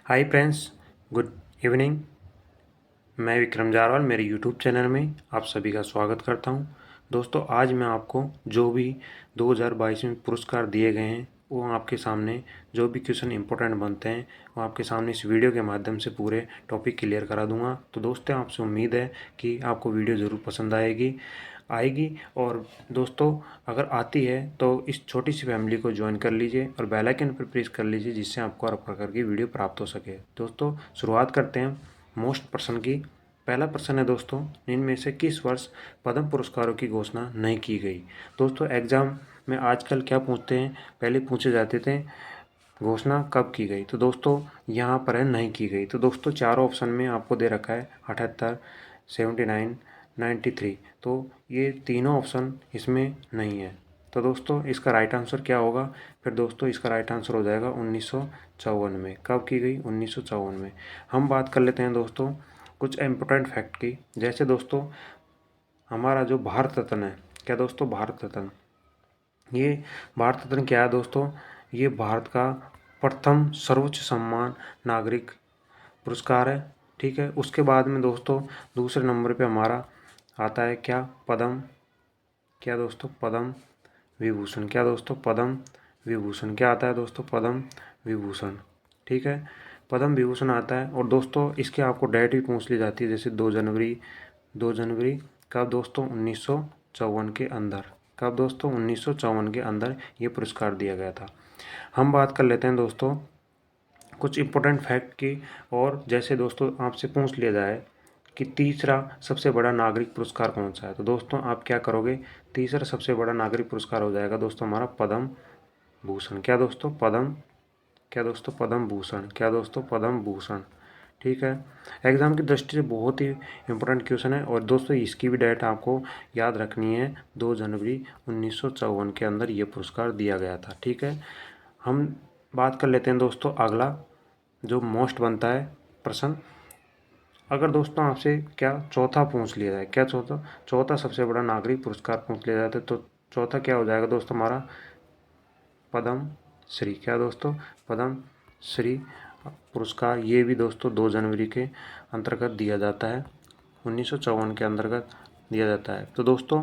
Hi friends, good evening. मैं विक्रम जारवाल मेरे YouTube channel में आप सभी का स्वागत करता हूं। दोस्तों, आज मैं आपको जो भी 2022 में पुरस्कार दिए गए हैं वो आपके सामने जो भी क्वेश्चन इंपॉर्टेंट बनते हैं वो आपके सामने इस वीडियो के माध्यम से पूरे टॉपिक क्लियर करा दूंगा। तो दोस्तों, आपसे उम्मीद है कि आपको वीडियो ज़रूर पसंद आएगी। और दोस्तों, अगर आती है तो इस छोटी सी फैमिली को ज्वाइन कर लीजिए और बेल आइकन पर प्रेस कर लीजिए, जिससे आपको हर प्रकार की वीडियो प्राप्त हो सके। दोस्तों, शुरुआत करते हैं मोस्ट प्रश्न की। पहला प्रश्न है दोस्तों, इनमें से किस वर्ष पद्म पुरस्कारों की घोषणा नहीं की गई। दोस्तों, एग्जाम में आजकल क्या पूछते हैं, पहले पूछे जाते थे घोषणा कब की गई, तो दोस्तों यहाँ पर है नहीं की गई। तो दोस्तों, चारों ऑप्शन में आपको दे रखा है 78, 79, 93। तो ये तीनों ऑप्शन इसमें नहीं है। तो दोस्तों, इसका राइट आंसर क्या होगा? फिर दोस्तों, इसका राइट आंसर हो जाएगा 1954 में। कब की गई? 1954 में। हम बात कर लेते हैं दोस्तों कुछ इम्पोर्टेंट फैक्ट की। जैसे दोस्तों, हमारा जो भारत रत्न है, क्या दोस्तों भारत रत्न, ये भारत रत्न क्या है दोस्तों? ये भारत का प्रथम सर्वोच्च सम्मान नागरिक पुरस्कार है। ठीक है। उसके बाद में दोस्तों दूसरे नंबर पे हमारा आता है क्या? पद्म। क्या दोस्तों? पद्म विभूषण। क्या दोस्तों? पद्म विभूषण। क्या आता है दोस्तों? पद्म विभूषण। ठीक है, पद्म विभूषण आता है। और दोस्तों, इसके आपको डेट भी पूछ ली जाती है, जैसे 2 जनवरी कब दोस्तों? 1954 के अंदर। कब दोस्तों? 1954 के अंदर ये पुरस्कार दिया गया था। हम बात कर लेते हैं दोस्तों कुछ इम्पोर्टेंट फैक्ट की। और जैसे दोस्तों आपसे पूछ लिया जाए कि तीसरा सबसे बड़ा नागरिक पुरस्कार कौन सा है, तो दोस्तों आप क्या करोगे? तीसरा सबसे बड़ा नागरिक पुरस्कार हो जाएगा दोस्तों हमारा पद्म भूषण। क्या दोस्तों? पद्म भूषण। क्या दोस्तों? पद्म भूषण। ठीक है। एग्जाम की दृष्टि से बहुत ही इंपॉर्टेंट क्वेश्चन है। और दोस्तों, इसकी भी डेट आपको याद रखनी है, 2 जनवरी 1954 के अंदर ये पुरस्कार दिया गया था। ठीक है। हम बात कर लेते हैं दोस्तों अगला जो मोस्ट बनता है प्रश्न। अगर दोस्तों आपसे क्या चौथा पूछ लिया जाए, क्या चौथा सबसे बड़ा नागरिक पुरस्कार पूछ लिया जाता है, तो चौथा क्या हो जाएगा दोस्तों हमारा? पद्म श्री। क्या दोस्तों? पद्म श्री पुरस्कार। ये भी दोस्तों 2 जनवरी के अंतर्गत दिया जाता है, 1954 के अंतर्गत दिया जाता है। तो दोस्तों,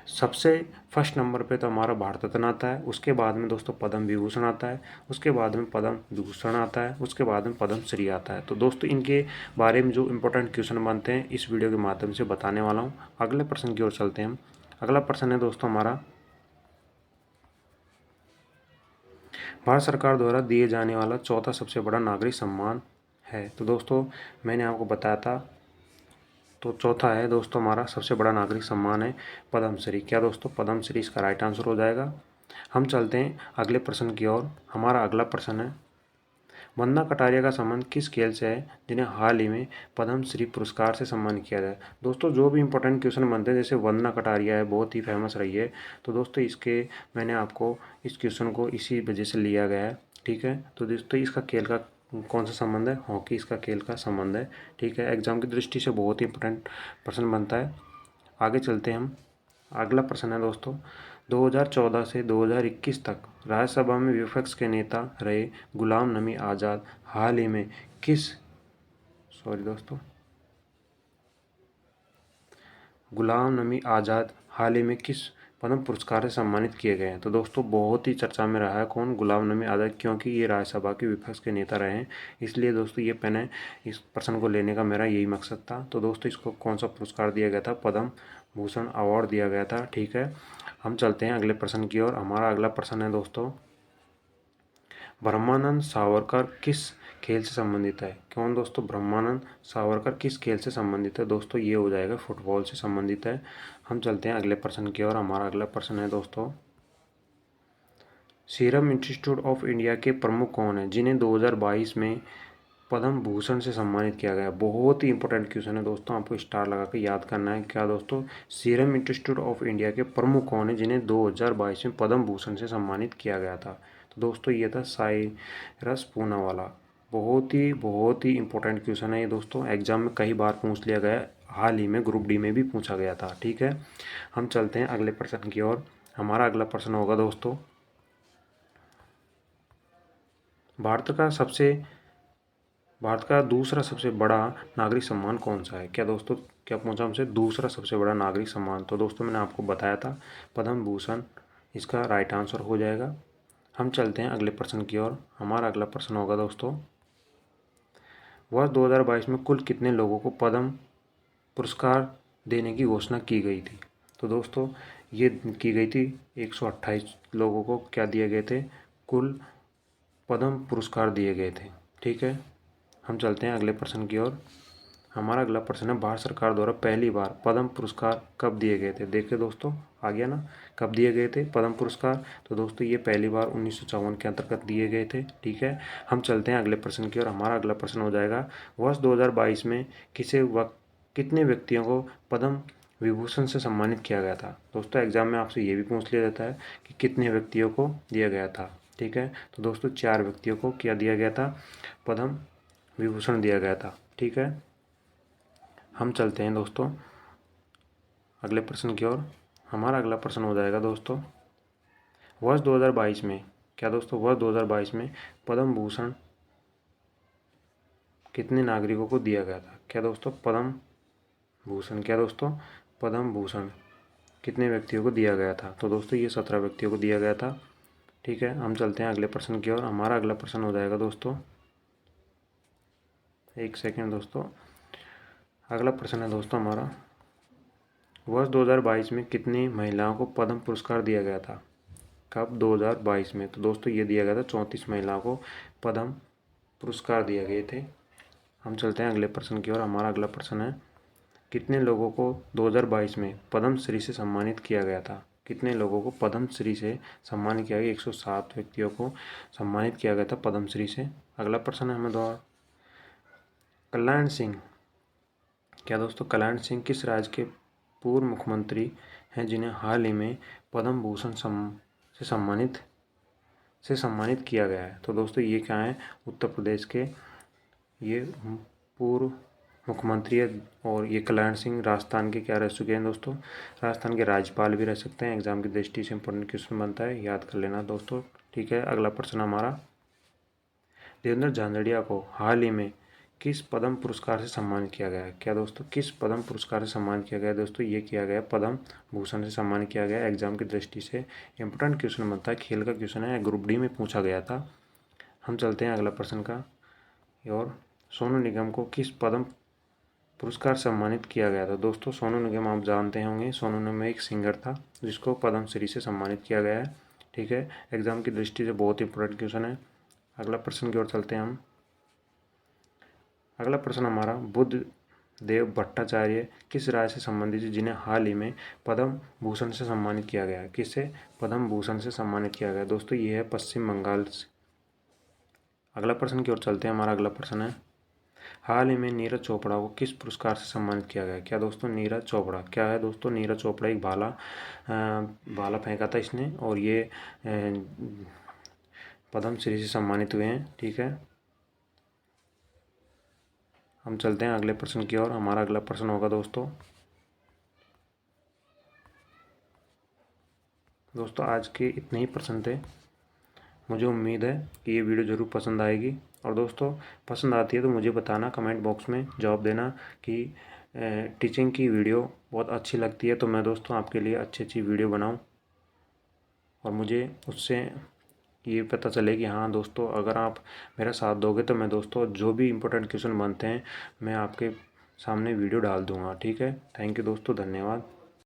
सबसे फर्स्ट नंबर पे तो हमारा भारत रत्न आता है। उसके बाद में दोस्तों पद्म विभूषण आता है। उसके बाद में पद्म विभूषण आता है। उसके बाद में पद्म श्री आता है। तो दोस्तों, इनके बारे में जो इंपॉर्टेंट क्वेश्चन बनते हैं इस वीडियो के माध्यम से बताने वाला हूँ। अगले प्रश्न की ओर चलते हैं हम। अगला प्रश्न है दोस्तों हमारा, भारत सरकार द्वारा दिए जाने वाला चौथा सबसे बड़ा नागरिक सम्मान है। तो दोस्तों, मैंने आपको बताया था, तो चौथा है दोस्तों हमारा सबसे बड़ा नागरिक सम्मान है पद्मश्री। क्या दोस्तों? पद्मश्री इसका राइट आंसर हो जाएगा। हम चलते हैं अगले प्रश्न की ओर। हमारा अगला प्रश्न है, वंदना कटारिया का संबंध किस खेल से है जिन्हें हाल ही में पद्मश्री पुरस्कार से सम्मानित किया जाए। दोस्तों, जो भी इंपॉर्टेंट क्वेश्चन बनते हैं, जैसे वंदना कटारिया है, बहुत ही फेमस रही है, तो दोस्तों इसके मैंने आपको इस क्वेश्चन को इसी वजह से लिया गया है। ठीक है। तो दोस्तों, इसका खेल का कौन सा संबंध है? हॉकी इसका खेल का संबंध है। ठीक है। एग्जाम की दृष्टि से बहुत ही इंपॉर्टेंट प्रश्न बनता है। आगे चलते हैं हम। अगला प्रश्न है दोस्तों, 2014 से 2021 तक राज्यसभा में विपक्ष के नेता रहे गुलाम नबी आज़ाद हाल ही में किस सॉरी दोस्तों गुलाम नबी आज़ाद हाल ही में किस पद्म पुरस्कार से सम्मानित किए गए हैं। तो दोस्तों, बहुत ही चर्चा में रहा है कौन? गुलाम नबी आज़ाद, क्योंकि ये राज्यसभा के विपक्ष के नेता रहे हैं, इसलिए दोस्तों ये मैंने इस प्रश्न को लेने का मेरा यही मकसद था। तो दोस्तों, इसको कौन सा पुरस्कार दिया गया था? पद्म भूषण अवार्ड दिया गया था। ठीक है। हम चलते हैं अगले प्रश्न की ओर। हमारा अगला प्रश्न है दोस्तों, ब्रह्मानंद सावरकर किस खेल से संबंधित है? कौन दोस्तों? ब्रह्मानंद सावरकर किस खेल से संबंधित है? दोस्तों, ये हो जाएगा फुटबॉल से संबंधित है। हम चलते हैं अगले प्रश्न की ओर। हमारा अगला प्रश्न है दोस्तों, सीरम इंस्टीट्यूट ऑफ इंडिया के प्रमुख कौन है जिन्हें 2022 में पद्म भूषण से सम्मानित किया गया? बहुत ही इंपॉर्टेंट क्वेश्चन है दोस्तों, आपको स्टार लगा के याद करना है। क्या दोस्तों? सीरम इंस्टीट्यूट ऑफ इंडिया के प्रमुख कौन है जिन्हें 2022 में पद्म भूषण से सम्मानित किया गया था? तो दोस्तों, ये था साइरस पूनावाला। बहुत ही इंपॉर्टेंट क्वेश्चन है ये दोस्तों, एग्जाम में कई बार पूछ लिया गया है, हाल ही में ग्रुप डी में भी पूछा गया था। ठीक है। हम चलते हैं अगले प्रश्न की ओर। हमारा अगला प्रश्न होगा दोस्तों, भारत का सबसे भारत का दूसरा सबसे बड़ा नागरिक सम्मान कौन सा है? क्या दोस्तों, क्या पूछा हमसे? दूसरा सबसे बड़ा नागरिक सम्मान। तो दोस्तों मैंने आपको बताया था पद्म भूषण इसका राइट आंसर हो जाएगा। हम चलते हैं अगले प्रश्न की ओर। हमारा अगला प्रश्न होगा दोस्तों, वर्ष 2022 में कुल कितने लोगों को पद्म पुरस्कार देने की घोषणा की गई थी? तो दोस्तों ये की गई थी 128 लोगों को क्या दिए गए थे? कुल पद्म पुरस्कार दिए गए थे। ठीक है, हम चलते हैं अगले प्रश्न की ओर। हमारा अगला प्रश्न है, भारत सरकार द्वारा पहली बार पद्म पुरस्कार कब दिए गए थे? देखिए दोस्तों, आ गया ना, कब दिए गए थे पद्म पुरस्कार? तो दोस्तों ये पहली बार 1954 के अंतर्गत दिए गए थे। ठीक है, हम चलते हैं अगले प्रश्न की ओर। हमारा अगला प्रश्न हो जाएगा, वर्ष 2022 में कितने व्यक्तियों को पद्म विभूषण से सम्मानित किया गया था? दोस्तों एग्जाम में आपसे ये भी पूछ लिया जाता है कि कितने व्यक्तियों को दिया गया था। ठीक है, तो दोस्तों 4 व्यक्तियों को क्या दिया गया था? पद्म विभूषण दिया गया था। ठीक है, हम चलते हैं दोस्तों अगले प्रश्न की ओर। हमारा अगला प्रश्न हो जाएगा दोस्तों, वर्ष 2022 में क्या दोस्तों, वर्ष 2022 में पद्म भूषण कितने नागरिकों को दिया गया था? क्या दोस्तों, पद्म भूषण, क्या दोस्तों, पद्म भूषण कितने व्यक्तियों को दिया गया था? तो दोस्तों ये 17 व्यक्तियों को दिया गया था। ठीक है, हम चलते हैं अगले प्रश्न की ओर। हमारा अगला प्रश्न हो जाएगा दोस्तों, एक सेकेंड दोस्तों, अगला प्रश्न है दोस्तों हमारा, वर्ष 2022 में कितनी महिलाओं को पद्म पुरस्कार दिया गया था? कब? 2022 में। तो दोस्तों ये दिया गया था 34 महिलाओं को पद्म पुरस्कार दिए गए थे। हम चलते हैं अगले प्रश्न की ओर। हमारा अगला प्रश्न है, कितने लोगों को 2022 में पद्मश्री से सम्मानित किया गया था? कितने लोगों को पद्मश्री से सम्मानित किया गया? 107 व्यक्तियों को सम्मानित किया गया था पद्मश्री से। अगला प्रश्न है हमें द्वारा, कल्याण सिंह, क्या दोस्तों, कल्याण सिंह किस राज्य के पूर्व मुख्यमंत्री हैं जिन्हें हाल ही में पद्म भूषण से सम्मानित किया गया है? तो दोस्तों ये क्या है? उत्तर प्रदेश के ये पूर्व मुख्यमंत्री है और ये कल्याण सिंह राजस्थान के क्या रह चुके हैं दोस्तों? राजस्थान के राज्यपाल भी रह सकते हैं। एग्जाम की दृष्टि से इंपॉर्टेंट क्वेश्चन बनता है, याद कर लेना दोस्तों। ठीक है, अगला प्रश्न हमारा, देवेंद्र झांझड़िया को हाल ही में किस पद्म पुरस्कार से सम्मानित किया गया है? क्या दोस्तों, किस पद्म पुरस्कार से सम्मानित किया गया है? दोस्तों ये किया गया पद्म भूषण से सम्मानित किया गया। एग्जाम की दृष्टि से इंपॉर्टेंट क्वेश्चन बनता है, खेल का क्वेश्चन है, ग्रुप डी में पूछा गया था। हम चलते हैं अगला प्रश्न का और, सोनू निगम को किस पद्म पुरस्कार सम्मानित किया गया था? दोस्तों सोनू निगम आप जानते होंगे, सोनू निगम एक सिंगर था जिसको पद्मश्री से सम्मानित किया गया है। ठीक है, एग्जाम की दृष्टि से बहुत इंपॉर्टेंट क्वेश्चन है। अगला प्रश्न की ओर चलते हैं हम। अगला प्रश्न हमारा, बुद्ध देव भट्टाचार्य किस राज्य से संबंधित है जिन्हें हाल ही में पद्म भूषण से सम्मानित किया गया है? किससे पद्म भूषण से सम्मानित किया गया? दोस्तों ये है पश्चिम बंगाल से। अगला प्रश्न की ओर चलते हैं। हमारा अगला प्रश्न है, हाल ही में नीरज चोपड़ा को किस पुरस्कार से सम्मानित किया गया? क्या दोस्तों, नीरज चोपड़ा, क्या है दोस्तों, नीरज चोपड़ा एक भाला फेंका था इसने और ये पद्मश्री से सम्मानित हुए हैं। ठीक है, हम चलते हैं अगले प्रश्न की ओर। हमारा अगला प्रश्न होगा दोस्तों आज के इतने ही प्रश्न थे। मुझे उम्मीद है कि ये वीडियो ज़रूर पसंद आएगी और दोस्तों पसंद आती है तो मुझे बताना, कमेंट बॉक्स में जवाब देना कि टीचिंग की वीडियो बहुत अच्छी लगती है तो मैं दोस्तों आपके लिए अच्छी अच्छी वीडियो बनाऊं और मुझे उससे ये पता चले कि हाँ दोस्तों अगर आप मेरा साथ दोगे तो मैं दोस्तों जो भी इम्पोर्टेंट क्वेश्चन बनते हैं मैं आपके सामने वीडियो डाल दूँगा। ठीक है, थैंक यू दोस्तों, धन्यवाद।